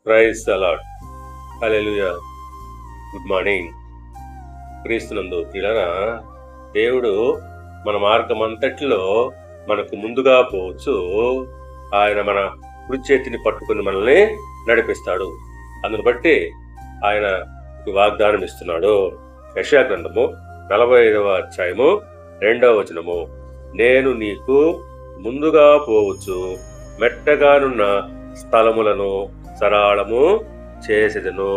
Praise the lord. Hallelujah. Good morning. క్రీస్తునందు ప్రియులారా, దేవుడు మన మార్గం అంతటిలో మనకు ముందుగా పోవచ్చు. ఆయన మన కుడి చేతిని పట్టుకుని మనల్ని నడిపిస్తాడు. అందును బట్టి ఆయన వాగ్దానం ఇస్తున్నాడు. యెషయా గ్రంథము 45వ అధ్యాయము 2వ వచనము, నేను నీకు ముందుగా పోవచ్చు, మెట్టగానున్న స్థలములను సరళము చేసెదను,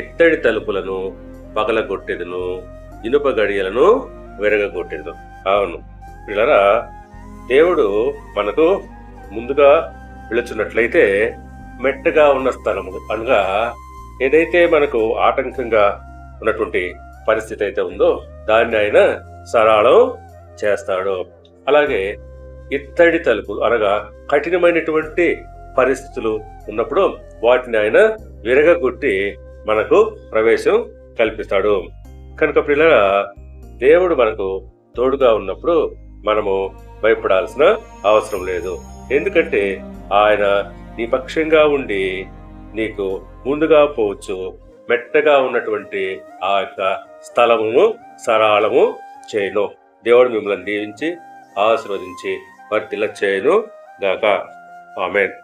ఇత్తడి తలుపులను పగలగొట్టెదను, ఇనుప గడియలను విరగొట్టెదను. అవును పిల్లరా, దేవుడు మనకు ముందుగా పిలుచున్నట్లయితే మెట్టగా ఉన్న స్థలము అనగా ఏదైతే మనకు ఆటంకంగా ఉన్నటువంటి పరిస్థితి అయితే ఉందో దాన్ని ఆయన సరళం చేస్తాడు. అలాగే ఇత్తడి తలుపు అనగా కఠినమైనటువంటి పరిస్థితులు ఉన్నప్పుడు వాటిని ఆయన విరగొట్టి మనకు ప్రవేశం కల్పిస్తాడు. కనుక పిల్లల, దేవుడు మనకు తోడుగా ఉన్నప్పుడు మనము భయపడాల్సిన అవసరం లేదు. ఎందుకంటే ఆయన నీ పక్షంగా ఉండి నీకు ముందుగా పోవచ్చు, మెట్టగా ఉన్నటువంటి ఆ యొక్క స్థలమును సరళము చేయను. దేవుడు మిమ్మల్ని దీవించి ఆశీర్వదించి వర్ధిల్ల చేయను గాక. ఆమేన్.